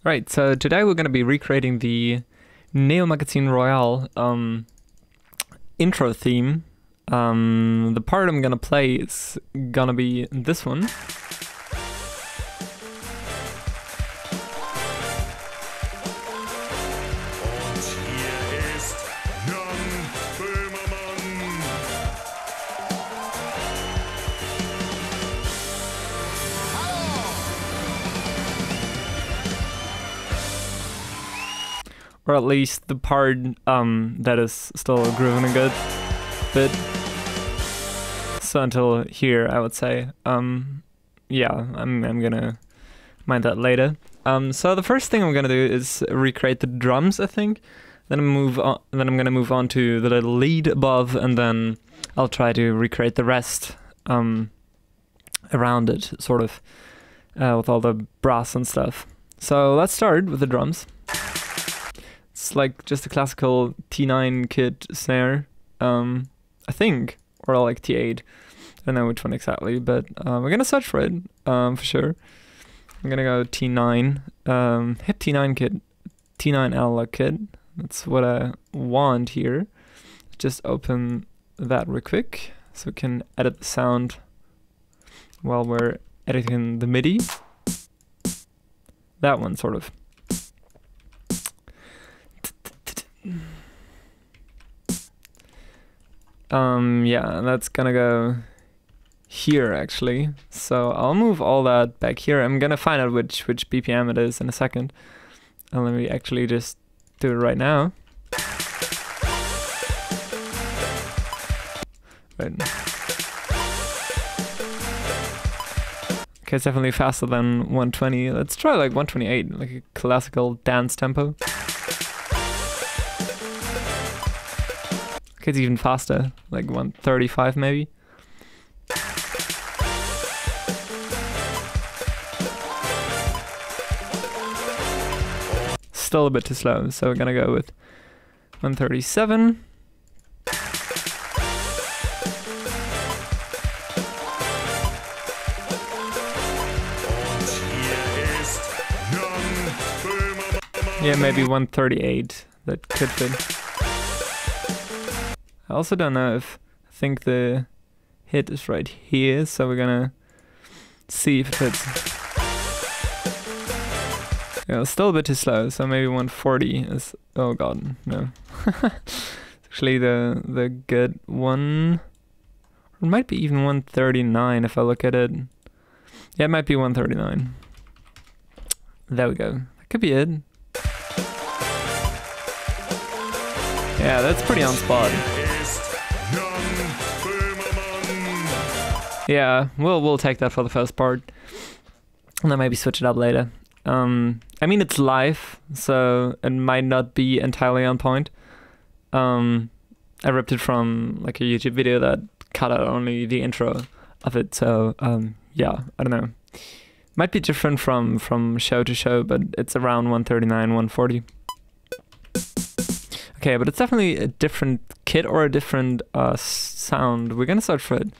Right, so today we're going to be recreating the MAGAZIN ROYALE intro theme. The part I'm going to play is going to be this one. Or at least the part that is still grooving a good bit. So until here, I would say. Yeah, I'm gonna mind that later. So the first thing I'm gonna do is recreate the drums, I think. Then I'm gonna move on to the little lead above, and then I'll try to recreate the rest around it, sort of, with all the brass and stuff. So let's start with the drums. It's like just a classical T9 kit snare, I think, or like T8. I don't know which one exactly, but we're gonna search for it for sure. I'm gonna go T9, hip T9 kit, T9 analog kit. That's what I want here. Just open that real quick so we can edit the sound while we're editing the MIDI. That one, sort of. Yeah, that's gonna go here actually. So I'll move all that back here. I'm gonna find out which BPM it is in a second. And let me actually just do it right now. Right. Okay, it's definitely faster than 120. Let's try like 128, like a classical dance tempo. Okay, it's even faster, like 135 maybe. Still a bit too slow, so we're gonna go with 137. Yeah, maybe 138, that could fit. I also don't know if I think the hit is right here, so we're gonna see if it fits. Yeah, it's still a bit too slow, so maybe 140 is, oh god, no. It's actually the good one. Or it might be even 139 if I look at it. Yeah, it might be 139. There we go. That could be it. Yeah, that's pretty on spot. Yeah, we'll take that for the first part, and then maybe switch it up later. I mean, it's live, so it might not be entirely on point. I ripped it from like a YouTube video that cut out only the intro of it, so yeah, I don't know. Might be different from show to show, but it's around 139, 140. Okay, but it's definitely a different kit or a different sound. We're gonna search for it.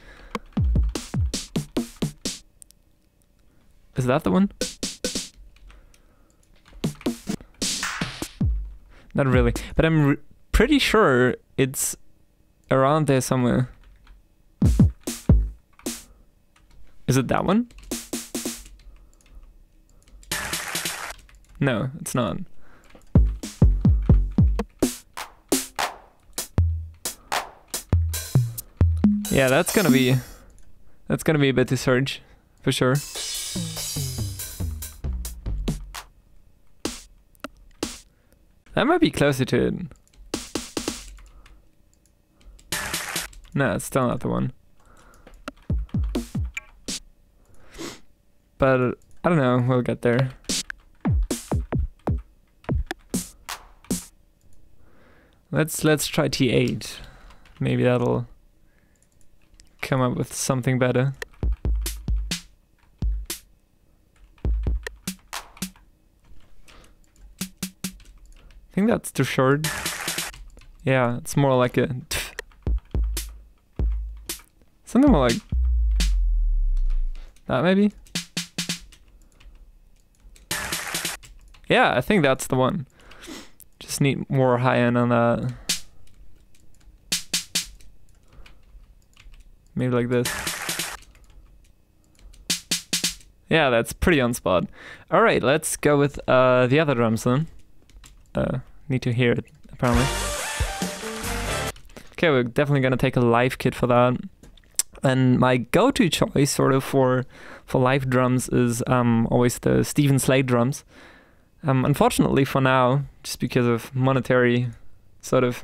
Is that the one? Not really, but I'm pretty sure it's around there somewhere. Is it that one? No, it's not. Yeah, that's gonna be a bit to search, for sure. That might be closer to it. No, it's still not the one. But I don't know, we'll get there. Let's try T8. Maybe that'll come up with something better. I think that's too short. Yeah, it's more like a something more like that maybe. Yeah, I think that's the one. Just need more high end on that. Maybe like this. Yeah, that's pretty on spot. Alright, let's go with the other drums then. Need to hear it, apparently. Okay, we're definitely gonna take a live kit for that. And my go-to choice sort of for live drums is always the Steven Slade drums. Unfortunately for now, just because of monetary sort of,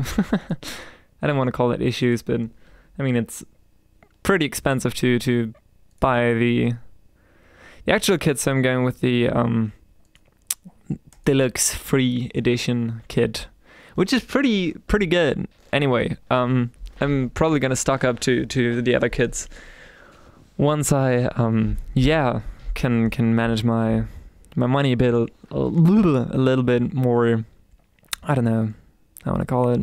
I don't want to call it issues, but I mean it's pretty expensive to buy the actual kit, so I'm going with the deluxe free edition kit, which is pretty good. Anyway, I'm probably gonna stock up to the other kits once I can manage my money a little bit more. I don't know how I want to call it.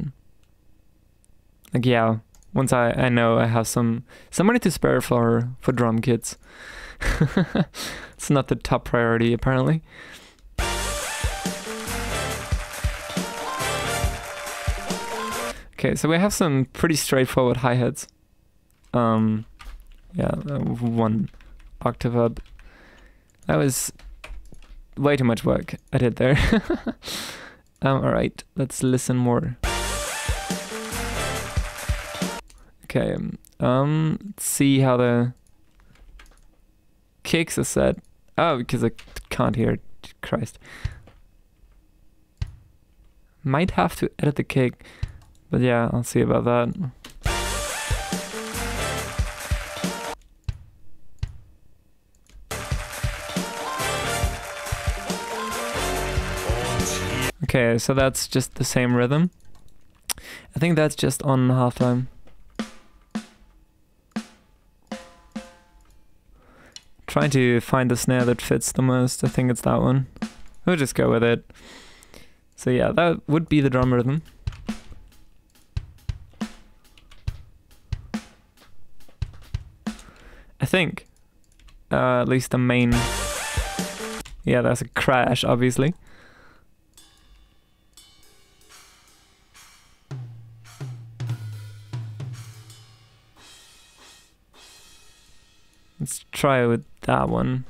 Like, yeah, once I know I have some money to spare for drum kits. It's not the top priority apparently. Okay, so we have some pretty straightforward hi-hats. Yeah, one octave up. That was way too much work I did there. Alright, let's listen more. Okay, let's see how the kicks are set. Oh, because I can't hear. Christ. Might have to edit the kick. But yeah, I'll see about that. Okay, so that's just the same rhythm. I think that's just on halftime. Trying to find the snare that fits the most. I think it's that one. We'll just go with it. So yeah, that would be the drum rhythm. I think. At least the main... Yeah, there's a crash, obviously. Let's try with that one.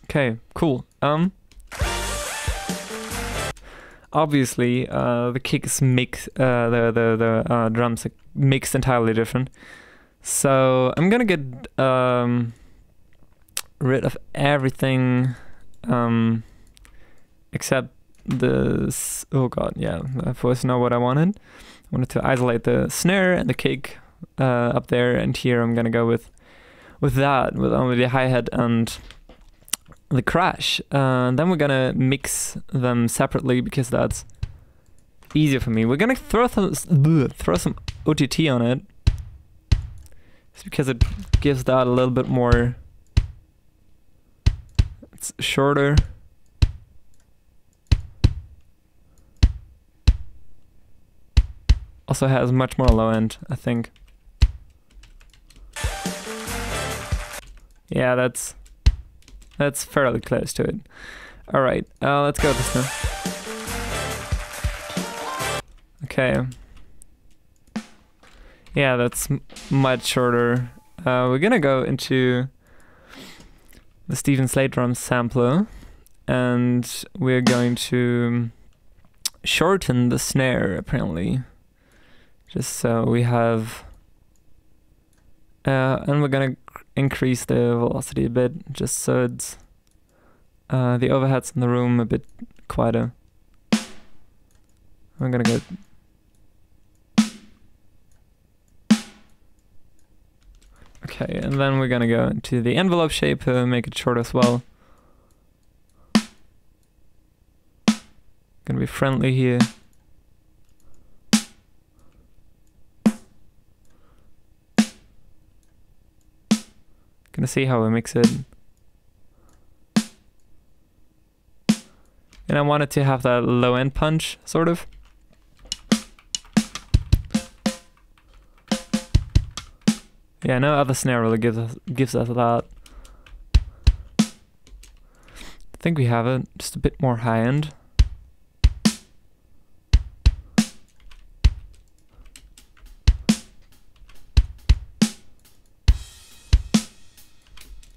Okay, cool. Obviously, the kicks mix, the drums are mixed entirely different. So I'm gonna get rid of everything except this. Oh god, yeah, that was not what I wanted. I wanted to isolate the snare and the kick up there, and here I'm gonna go with that, with only the hi-hat and the crash. Then we're gonna mix them separately because that's easier for me. We're gonna throw some OTT on it. It's because it gives that a little bit more. It's shorter. Also has much more low end, I think. Yeah, that's fairly close to it. All right, let's go with this now. Okay. Yeah, that's much shorter. We're gonna go into the Steven Slade drum sampler, and we're going to shorten the snare, apparently. Just so we have... and we're gonna increase the velocity a bit, just so it's the overheads in the room a bit quieter. I'm gonna go... Okay, and then we're gonna go into the envelope shape, make it short as well. Gonna be friendly here. Gonna see how we mix it. And I wanted to have that low end punch, sort of. Yeah, no other snare really gives us that. think we have it, just a bit more high end.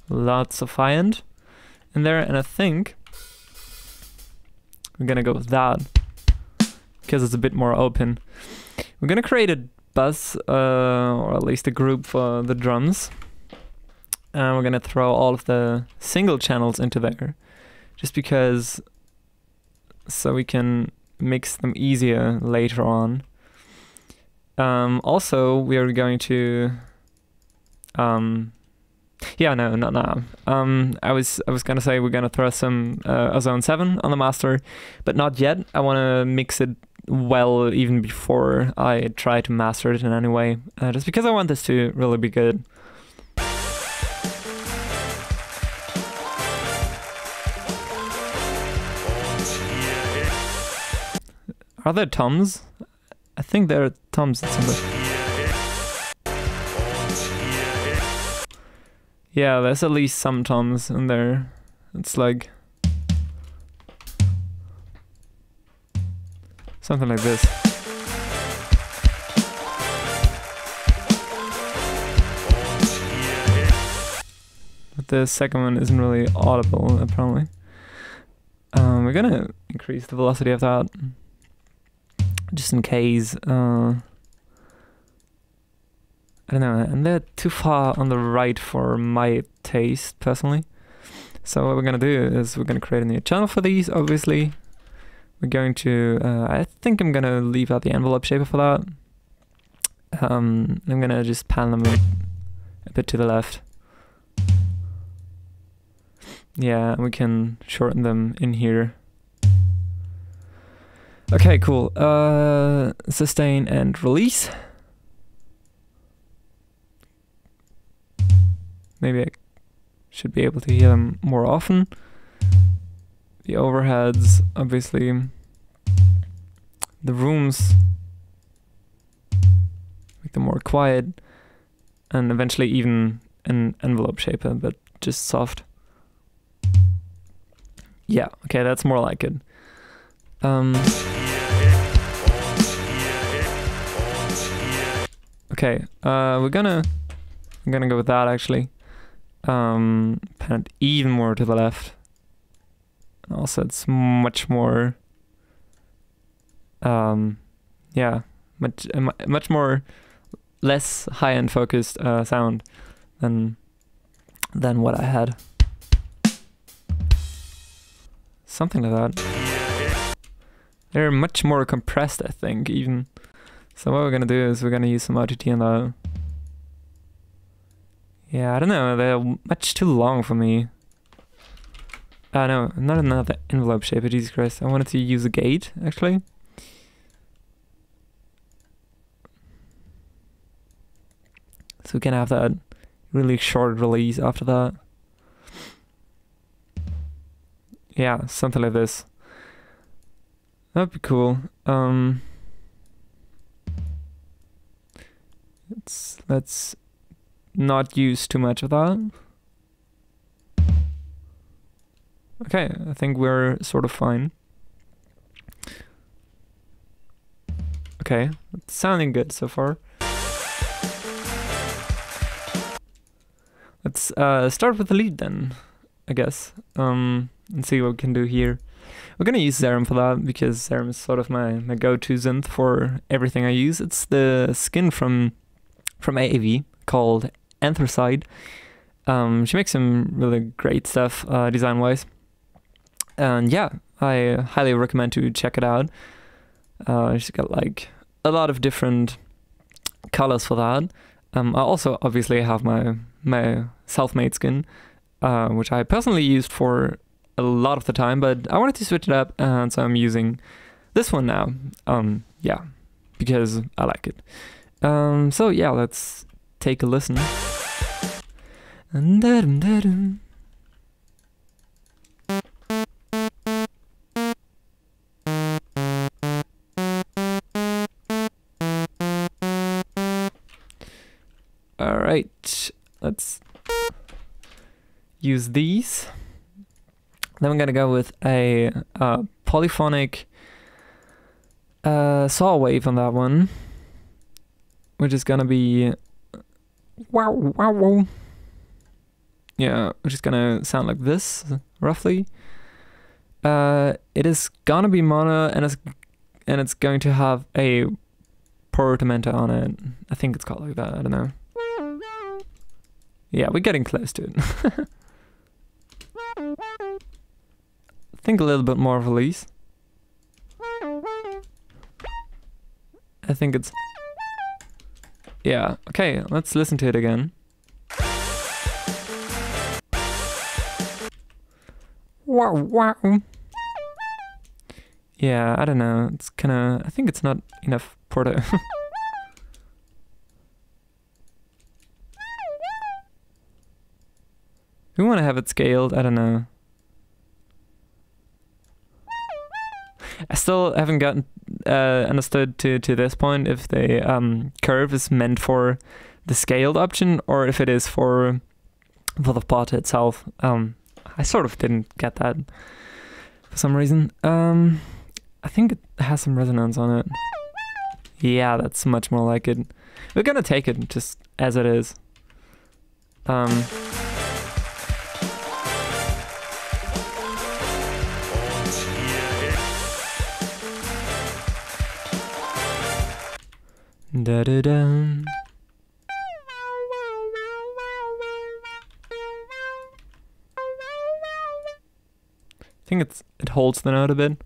Lots of high end in there, and I think we're gonna go with that because it's a bit more open. We're gonna create a bus, or at least a group for the drums, and we're gonna throw all of the single channels into there, just because, so we can mix them easier later on. Also, we are going to yeah, no, not now. I was gonna say we're gonna throw some Ozone 7 on the master, but not yet. I wanna mix it well even before I try to master it in any way, just because I want this to really be good. Are there toms? I think there are toms at some point. Yeah, there's at least some toms in there. It's like something like this. But the second one isn't really audible, apparently. We're gonna increase the velocity of that, just in case. I don't know, and they're too far on the right for my taste, personally. So what we're gonna do is we're gonna create a new channel for these, obviously. We're going to, I think I'm gonna leave out the envelope shaper for that. I'm gonna just pan them a bit to the left. Yeah, and we can shorten them in here. Okay, cool. Sustain and release. Maybe I should be able to hear them more often. The overheads, obviously. The rooms, make them more quiet. And eventually even an envelope shaper, but just soft. Yeah, okay, that's more like it. Okay, I'm gonna go with that, actually. Pan it even more to the left. Also, it's much more, yeah, much more less high-end focused sound than what I had. Something like that. They're much more compressed, I think, even. So what we're gonna do is we're gonna use some RTT on that. Yeah, I don't know, they're much too long for me. No, not another envelope shaper, Jesus Christ. I wanted to use a gate, actually. So we can have that really short release after that. Yeah, something like this. That'd be cool. Let's not use too much of that. Okay, I think we're sort of fine. Okay, it's sounding good so far. Let's start with the lead then, I guess, and see what we can do here. We're gonna use Serum for that, because Serum is sort of my go-to synth for everything I use. It's the skin from AAV called Anthracite. She makes some really great stuff design-wise. And yeah, I highly recommend to check it out. She's got like a lot of different colors for that. I also obviously have my self-made skin, which I personally used for a lot of the time, but I wanted to switch it up, and so I'm using this one now. Yeah, because I like it. So yeah, let's take a listen. Alright, let's use these. Then we're gonna go with a polyphonic saw wave on that one, which is gonna be wow wow wow. Yeah, which is gonna sound like this roughly. It is gonna be mono, and it's going to have a portamento on it. I think it's called like that. I don't know. Yeah, we're getting close to it. I think a little bit more release. I think it's... Yeah, okay, let's listen to it again. Wow, wow. Yeah, I don't know, it's kinda... I think it's not enough porta. Do we want to have it scaled? I don't know. I still haven't gotten understood to this point if the curve is meant for the scaled option or if it is for the part itself. I sort of didn't get that for some reason. I think it has some resonance on it. Yeah, that's much more like it. We're gonna take it just as it is. Da da da. I think it holds the note a bit.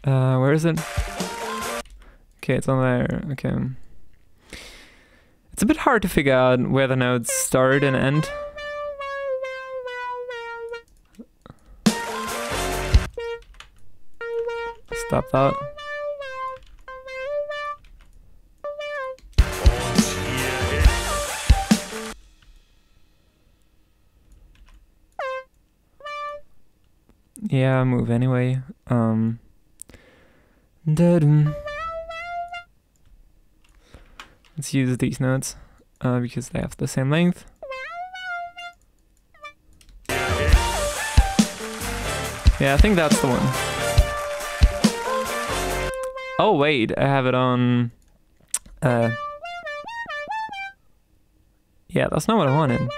Where is it? Okay, it's on there. Okay. It's a bit hard to figure out where the notes start and end. Stop that. Yeah, move anyway. Let's use these notes because they have the same length. Yeah, I think that's the one. Oh wait, I have it on... Yeah, that's not what I wanted.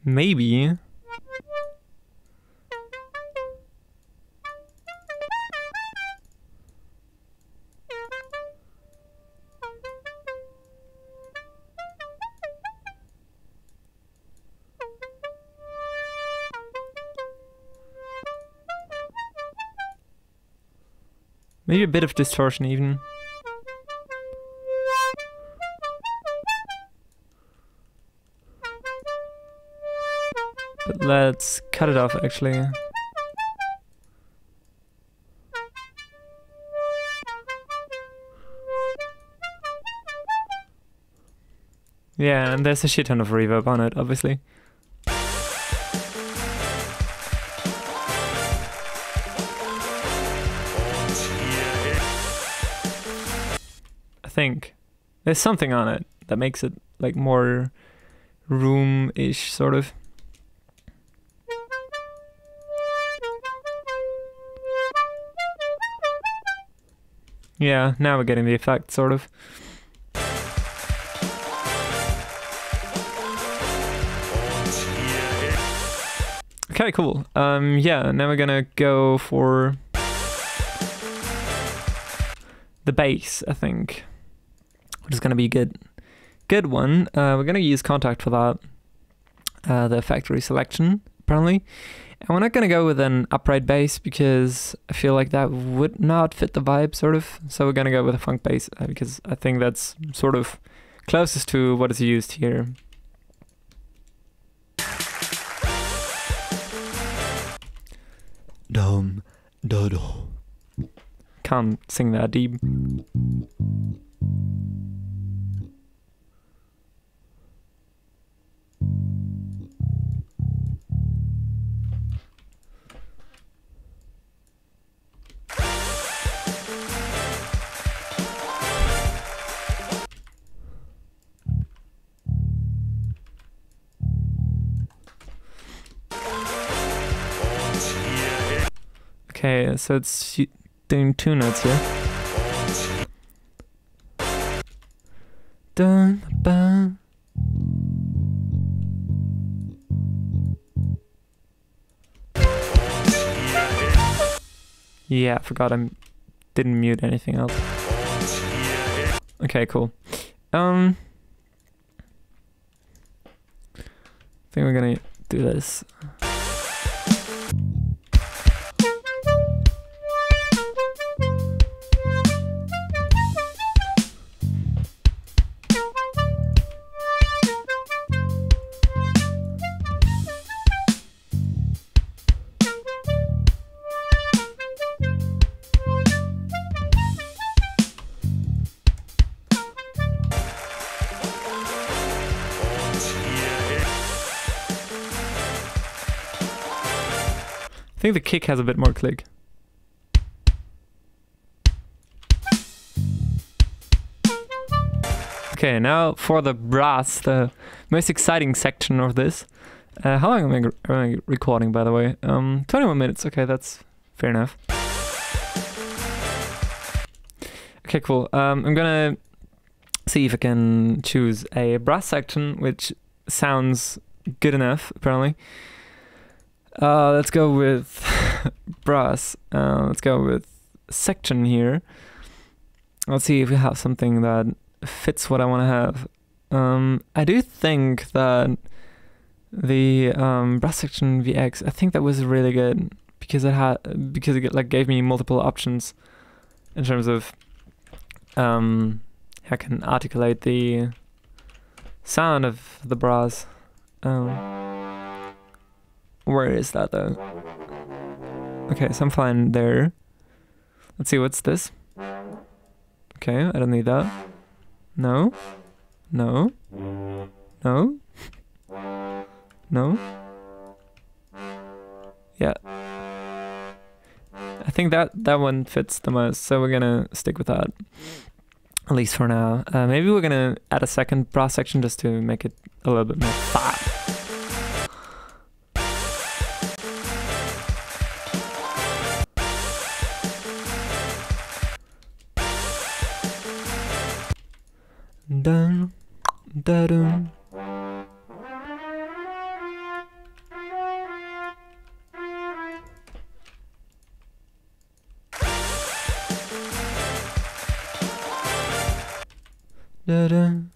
Maybe. Maybe a bit of distortion even. But let's cut it off actually. Yeah, and there's a shit ton of reverb on it, obviously. I think there's something on it that makes it like more room-ish sort of. Yeah, now we're getting the effect sort of. Okay, cool. Yeah, now we're gonna go for the bass, I think, which is gonna be a good one. We're gonna use Contact for that, the factory selection, apparently. And we're not gonna go with an upright bass because I feel like that would not fit the vibe, sort of. So we're gonna go with a funk bass because I think that's sort of closest to what is used here. Dum dodo. Can't sing that deep. Okay, so it's doing 2 notes here. Dun, ba. Yeah, I forgot I didn't mute anything else. Okay, cool. I think we're gonna do this. I think the kick has a bit more click. Okay, now for the brass, the most exciting section of this. How long am I recording, by the way? 21 minutes. Okay, that's fair enough. Okay, cool. I'm gonna see if I can choose a brass section which sounds good enough, apparently. Let's go with brass. Let's go with section here. Let's see if we have something that fits what I want to have. I do think that the brass section VX, I think that was really good because it like gave me multiple options in terms of how I can articulate the sound of the brass. Where is that though? Okay, so I'm fine there. Let's see, what's this? Okay, I don't need that. No. No. No. No. Yeah. I think that one fits the most, so we're gonna stick with that. At least for now. Maybe we're gonna add a second brass section just to make it a little bit more fat. Dun, da dun. Da dun.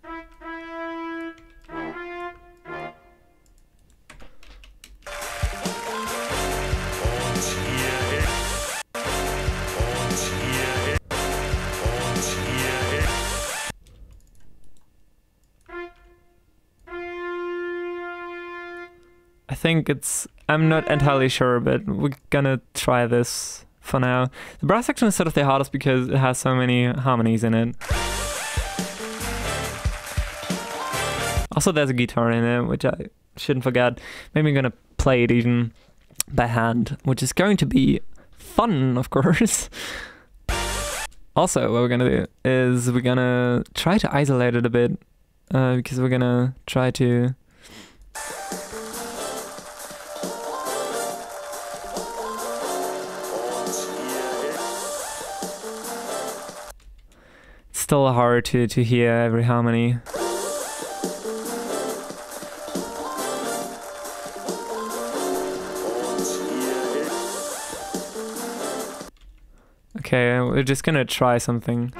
I think I'm not entirely sure, but we're gonna try this for now. The brass section is sort of the hardest because it has so many harmonies in it. Also, there's a guitar in it, which I shouldn't forget. Maybe I'm gonna play it even by hand, which is going to be fun, of course. Also, what we're gonna do is we're gonna try to isolate it a bit, because we're gonna try to... Still hard to hear every harmony. Okay, we're just gonna try something.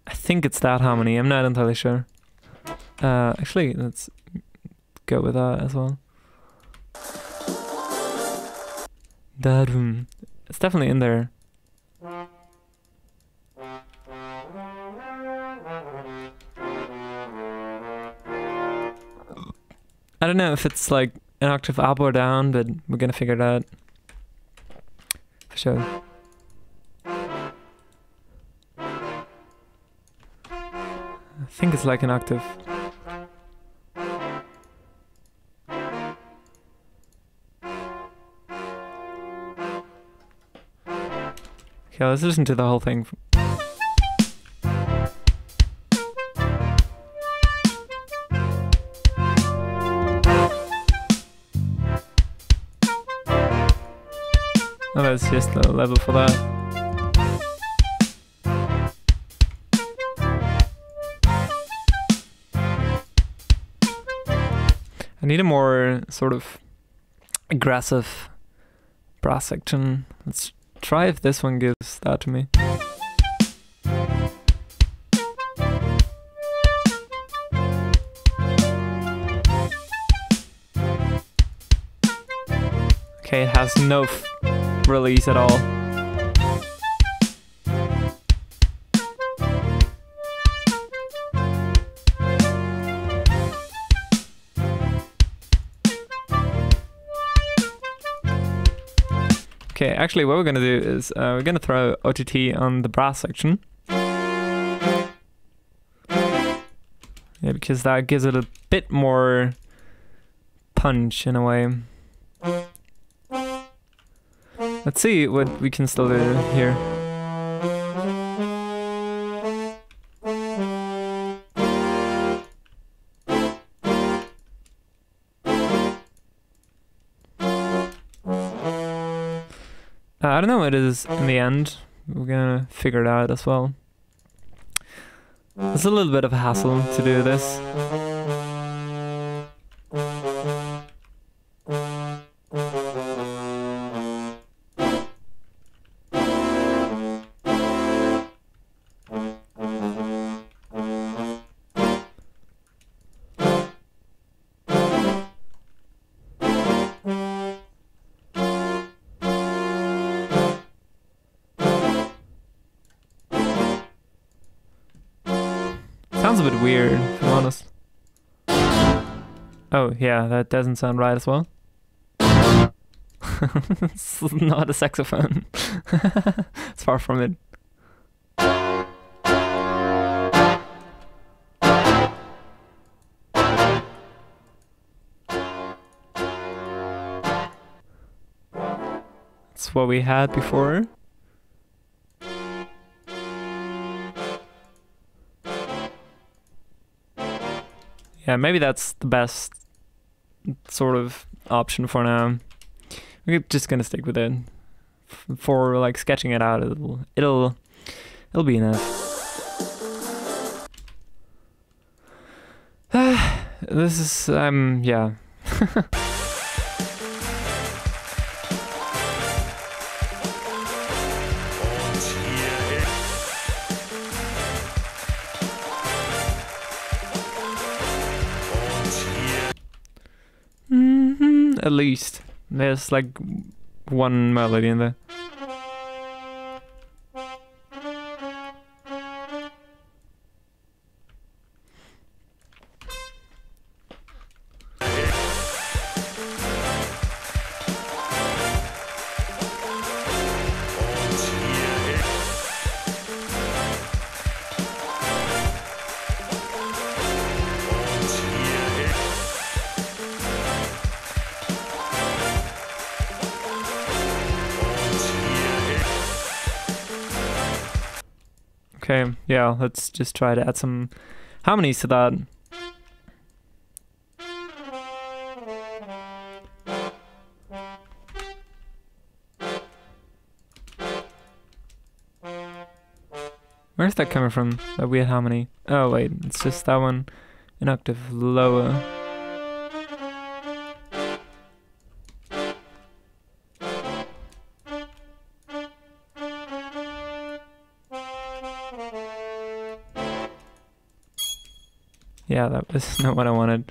I think it's that harmony, I'm not entirely sure. Actually, let's go with that as well. Da-dum. It's definitely in there. I don't know if it's like an octave up or down, but we're gonna figure it out. For sure. I think it's like an octave. Okay, let's listen to the whole thing. Oh, that's just the level for that. I need a more sort of aggressive brass section. Let's try if this one gives that to me. Okay, it has no release at all. Okay, actually what we're gonna do is we're gonna throw OTT on the brass section. Yeah, because that gives it a bit more punch in a way. Let's see what we can still do here. I don't know what it is in the end. We're gonna figure it out as well. It's a little bit of a hassle to do this. Sounds a bit weird, if I'm honest. Oh, yeah, that doesn't sound right as well. It's not a saxophone. It's far from it. It's what we had before. Yeah, maybe that's the best sort of option for now. We're just gonna stick with it. For like sketching it out, it'll be enough. This is yeah. At least there's like one melody in there. Okay, yeah, let's just try to add some harmonies to that. Where's that coming from? That weird harmony? Oh wait, it's just that one an octave lower. Yeah, that was not what I wanted.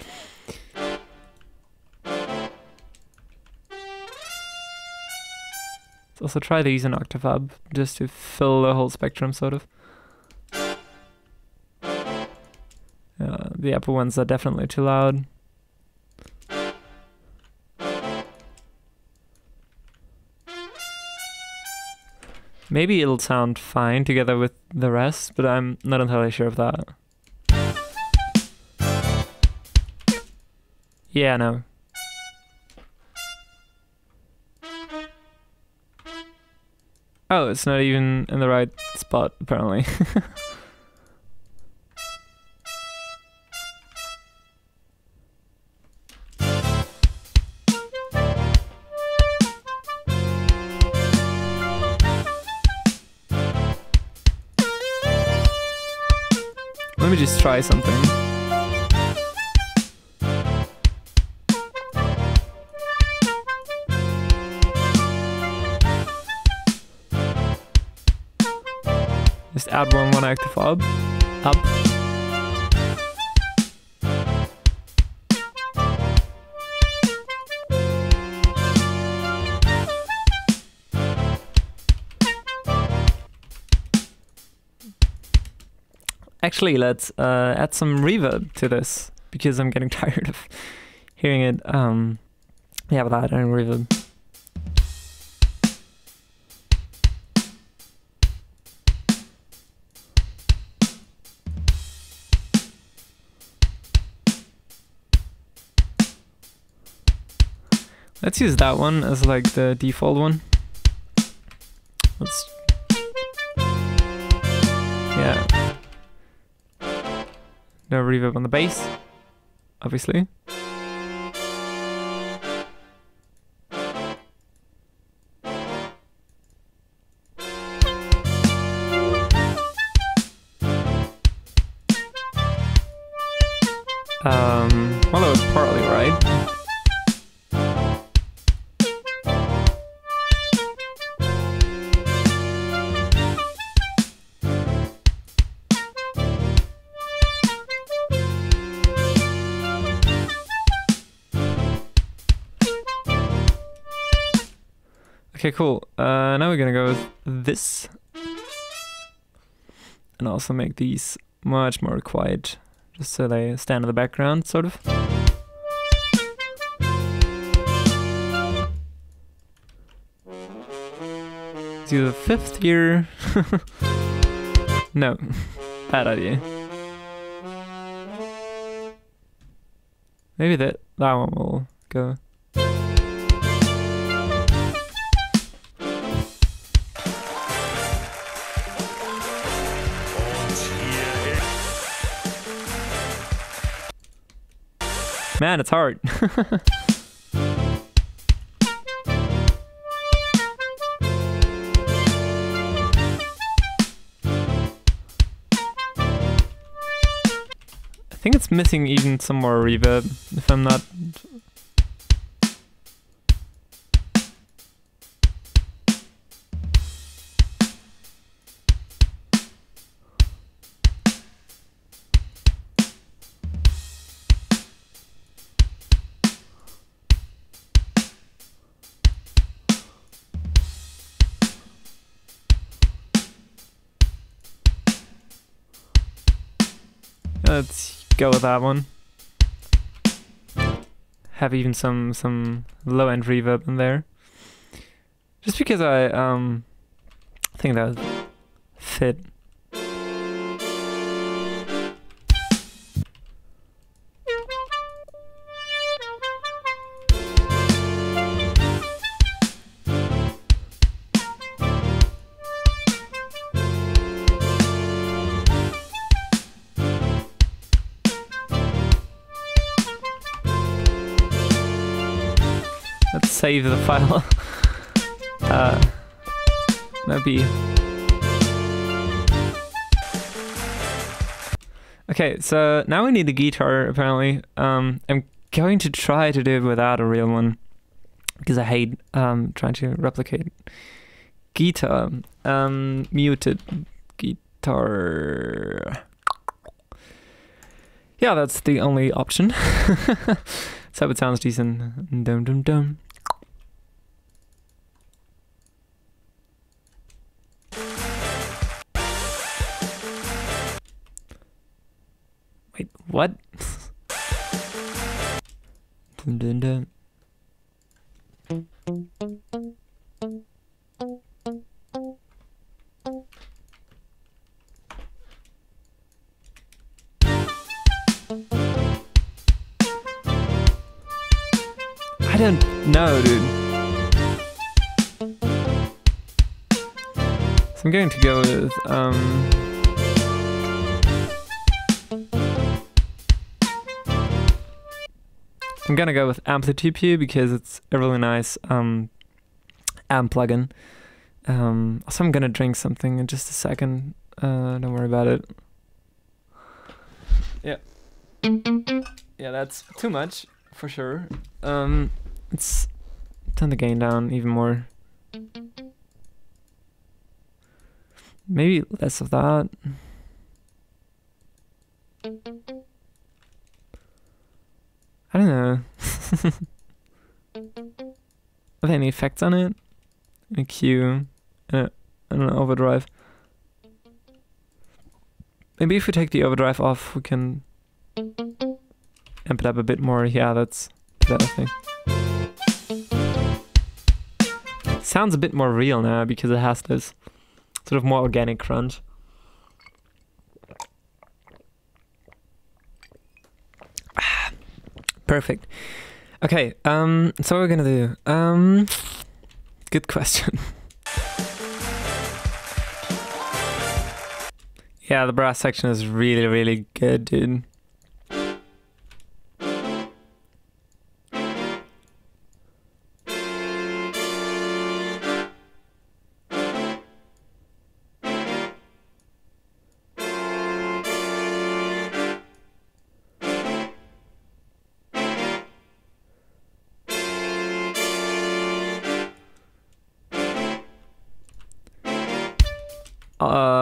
Let's also try these in octave up, just to fill the whole spectrum, sort of. The upper ones are definitely too loud. Maybe it'll sound fine together with the rest, but I'm not entirely sure of that. Yeah, no. Oh, it's not even in the right spot, apparently. Let me just try something. Just add one octave up. Actually, let's add some reverb to this, because I'm getting tired of hearing it yeah, without any reverb. Let's use that one as like the default one. Let's, yeah. No reverb on the bass, obviously. Well, that was partly right. Okay, cool. Now we're gonna go with this. And also make these much more quiet, just so they stand in the background, sort of. Let's do the fifth here. No, bad idea. Maybe that one will go. Man, it's hard. I think it's missing even some more reverb, if I'm not... Let's go with that one. Have even some low-end reverb in there, just because I think that would fit. Let's save the file. Maybe. Okay, so now we need a guitar, apparently. I'm going to try to do it without a real one, because I hate trying to replicate guitar. Muted guitar. Yeah, that's the only option. Let's hope it sounds decent. Dum dum dum. Wait, what? Dun dun dun. I don't know, dude. So I'm going to go with I'm gonna go with Amplitude because it's a really nice amp plugin. Also, I'm gonna drink something in just a second. Don't worry about it. Yeah. Yeah, that's too much for sure. Let's turn the gain down even more. Maybe less of that. I don't know. Are there any effects on it? A Q, and an overdrive. Maybe if we take the overdrive off, we can amp it up a bit more. Yeah, that's better, I think. Sounds a bit more real now because it has this sort of more organic crunch. Perfect. Okay, so what we're gonna do? Good question. Yeah, the brass section is really, really good, dude.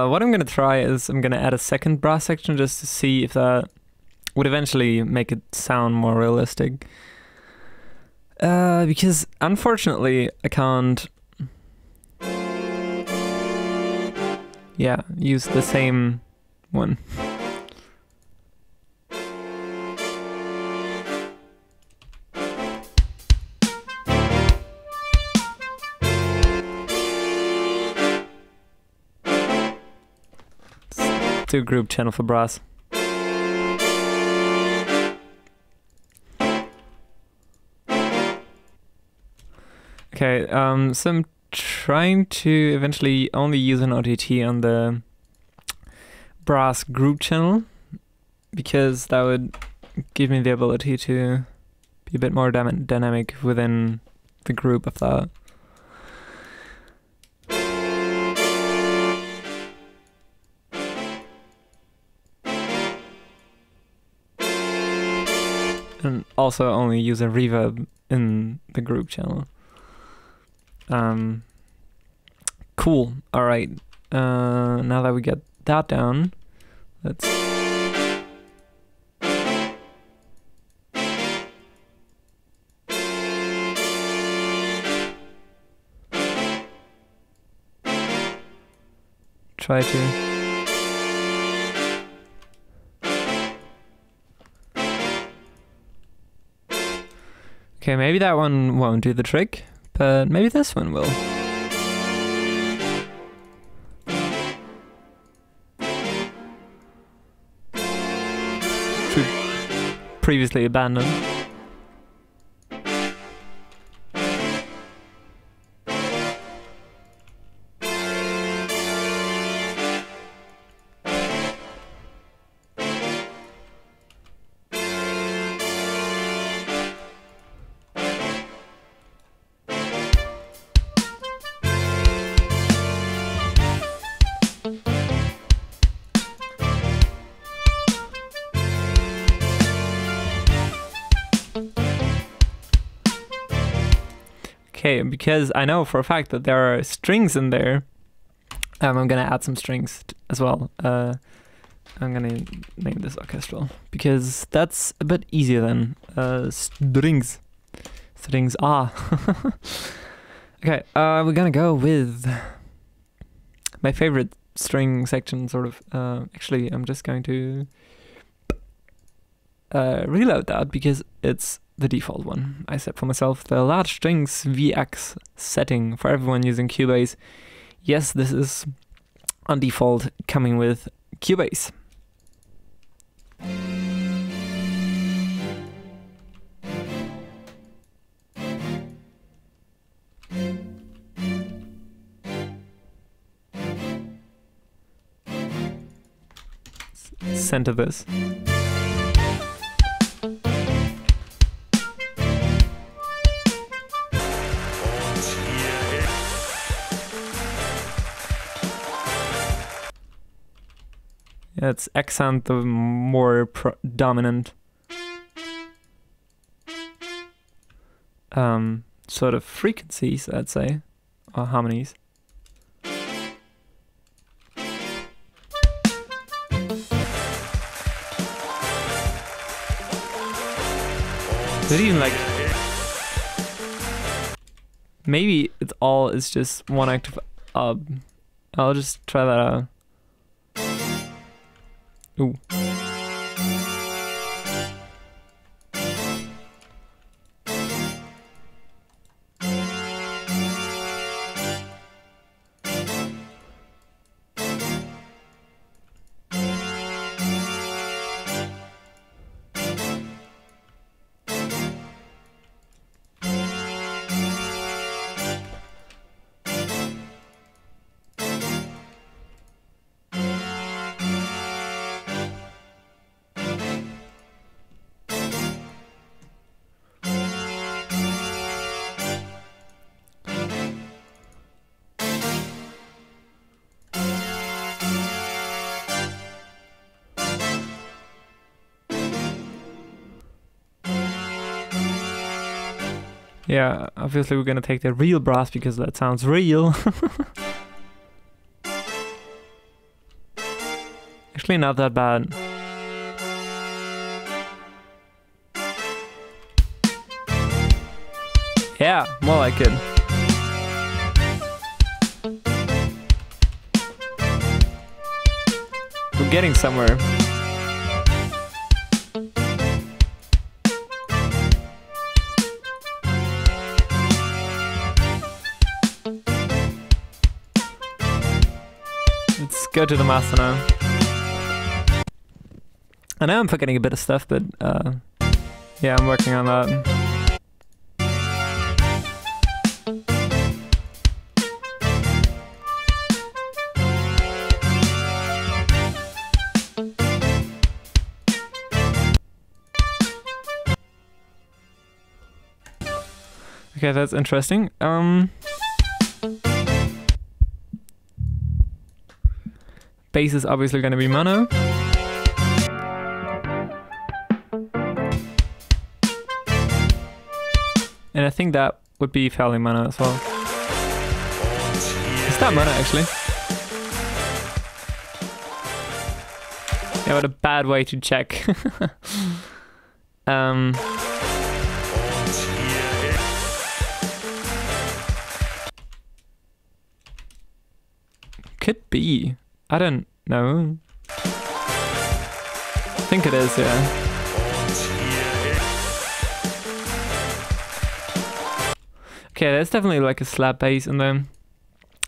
What I'm gonna try is I'm gonna add a second brass section just to see if that would eventually make it sound more realistic. Because unfortunately I can't, yeah, use the same one. To group channel for brass. Okay, so I'm trying to eventually only use an OTT on the brass group channel because that would give me the ability to be a bit more dynamic within the group of that. And also only use a reverb in the group channel. Cool. All right. Now that we get that down, let's try to. Okay, maybe that one won't do the trick, but maybe this one will. Previously abandoned. Okay, because I know for a fact that there are strings in there, I'm gonna add some strings as well. I'm gonna name this orchestral because that's a bit easier than strings. Strings, Okay, we're gonna go with my favorite string section, sort of. Actually, I'm just going to reload that because it's the default one I set for myself, the large strings VX setting for everyone using Cubase. Yes, this is on default coming with Cubase. Center this. It's accent the more dominant sort of frequencies, I'd say, or harmonies. Is it even like, maybe it's all is just one octave up. I'll just try that out. Ooh. Yeah, obviously we're gonna take the real brass because that sounds real. Actually not that bad. Yeah, more like it. We're getting somewhere. Let's go to the master now. I know I'm forgetting a bit of stuff, but yeah, I'm working on that. Okay, that's interesting. Bass is obviously going to be mono. And I think that would be fairly mono as well. Is that mono actually? Yeah, what a bad way to check. Could be. I don't know. I think it is, yeah. Okay, there's definitely like a slap bass in there.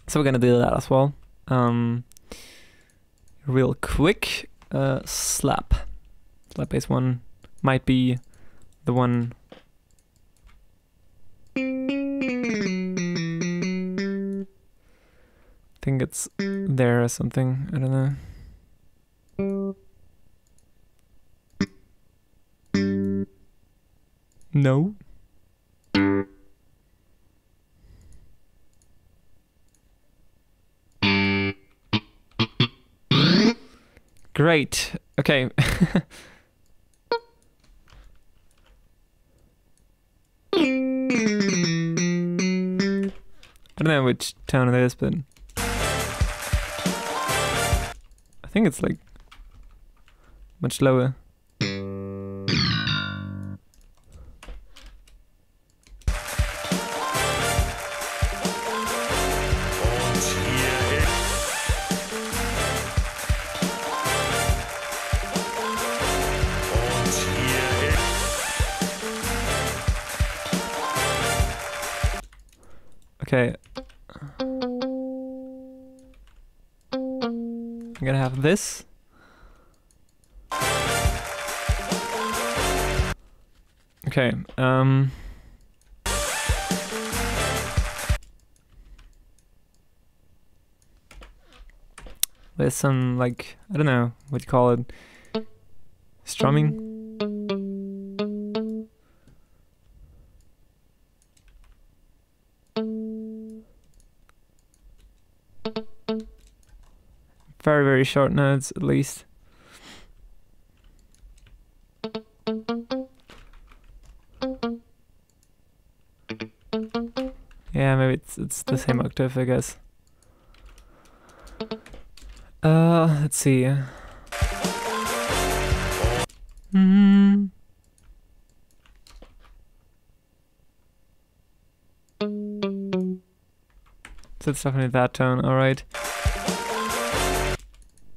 So we're gonna do that as well. Real quick. Slap bass one might be the one. I think it's there or something, I don't know. No. Great. Okay. I don't know which tone it is, but I think it's like much lower. Okay. I'm gonna have this. Okay, there's some, like, I don't know what you call it, strumming. Very, very short notes, at least. Yeah, maybe it's the same octave, I guess. Let's see. So it's definitely that tone, alright.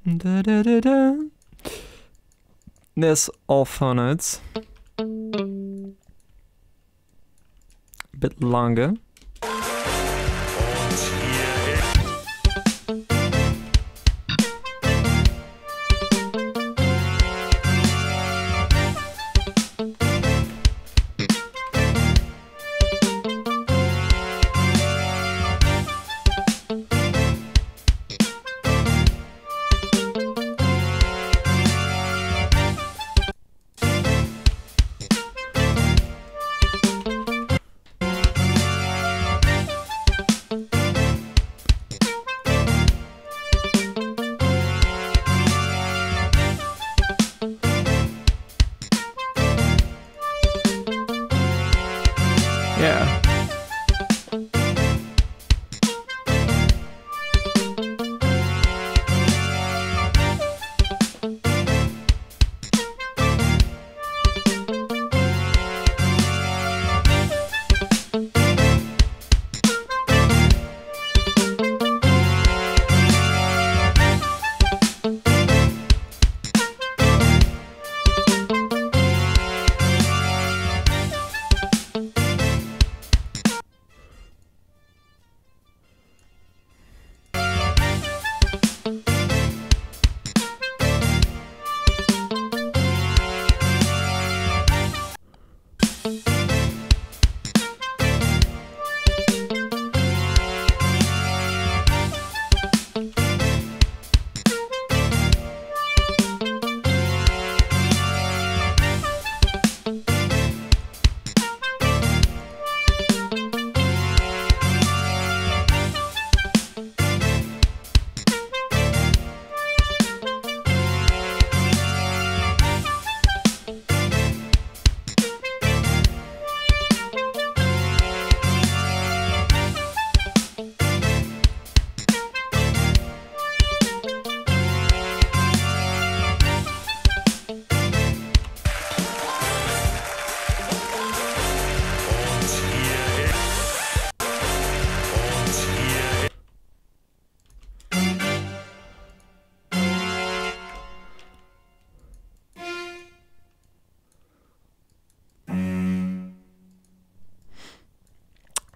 Da, da, da, da. There's all four notes. A bit longer. Yeah.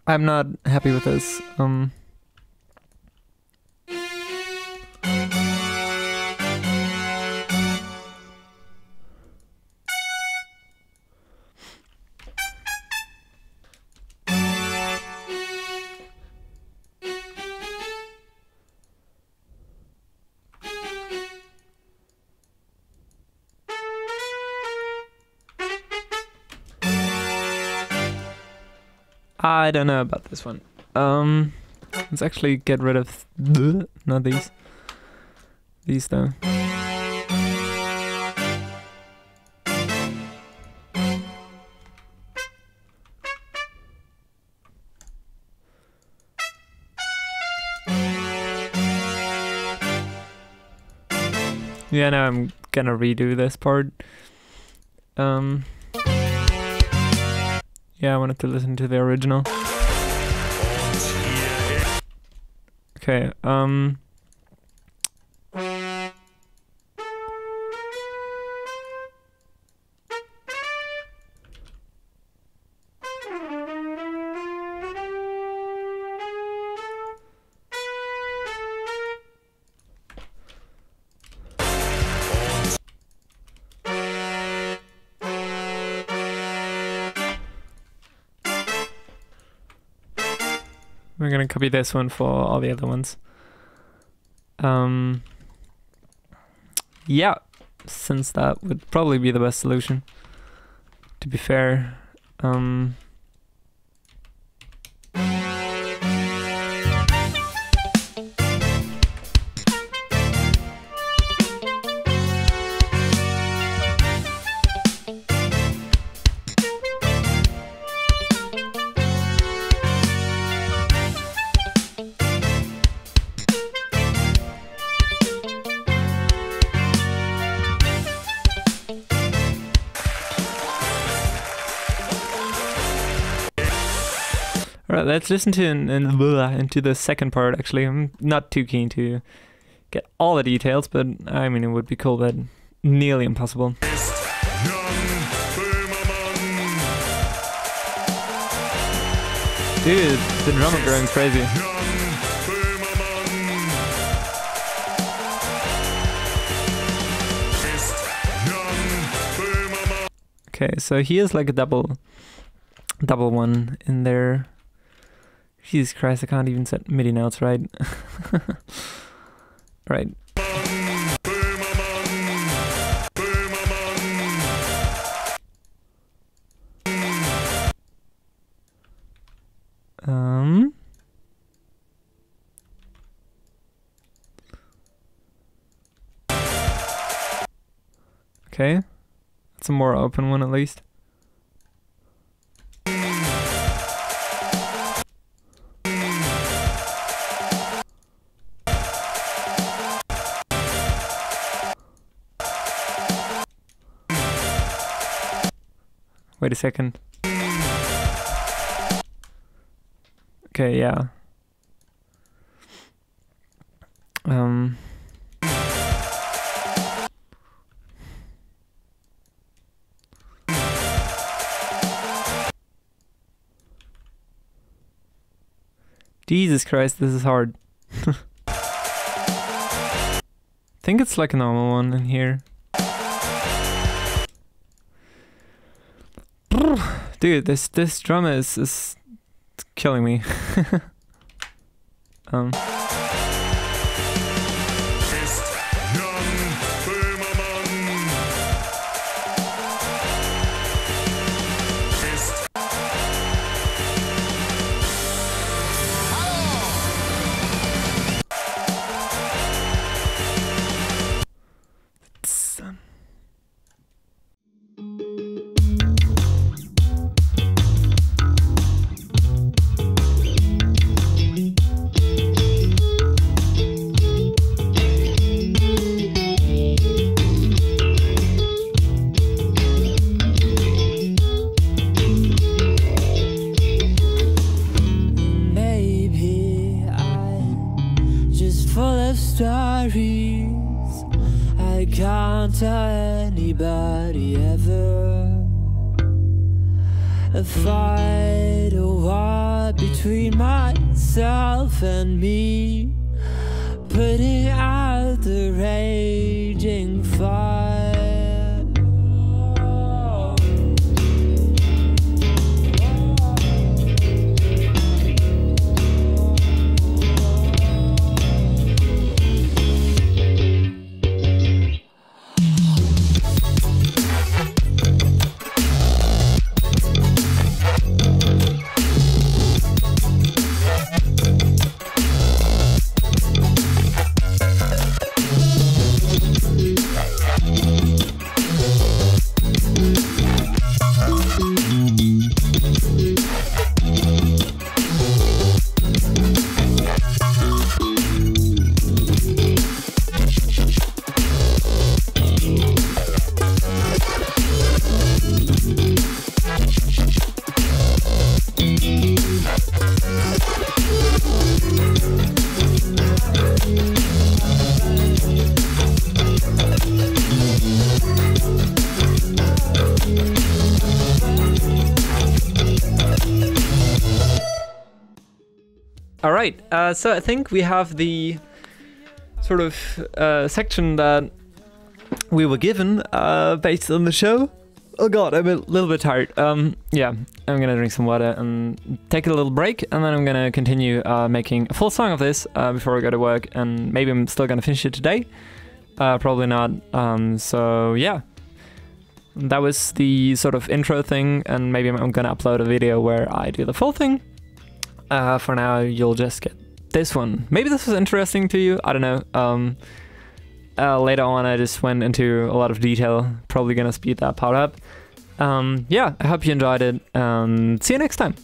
I'm not happy with this. I don't know about this one. Let's actually get rid of not these. These though. Yeah, now I'm gonna redo this part. Yeah, I wanted to listen to the original. Okay, we're gonna copy this one for all the other ones. Yeah, since that would probably be the best solution, to be fair. Alright, let's listen to into the second part. Actually, I'm not too keen to get all the details, but I mean, it would be cool, but nearly impossible. Dude, the drummer going crazy. Okay, so he is like a double one in there. Jesus Christ, I can't even set MIDI notes right. Right. Okay. That's a more open one at least. Wait a second. Okay, yeah. Jesus Christ, this is hard. I think it's like a normal one in here. Dude, this drum is killing me. Stories I can't tell anybody ever. A fight, a war between myself and me, putting out the raging fire. Alright, so I think we have the sort of section that we were given based on the show. Oh god, I'm a little bit tired. Yeah, I'm gonna drink some water and take a little break, and then I'm gonna continue making a full song of this before I go to work, and maybe I'm still gonna finish it today. Probably not. So yeah, that was the sort of intro thing, and maybe I'm gonna upload a video where I do the full thing. For now, you'll just get this one. Maybe this was interesting to you, I don't know. Later on, I just went into a lot of detail, probably gonna speed that part up. Yeah, I hope you enjoyed it, and see you next time.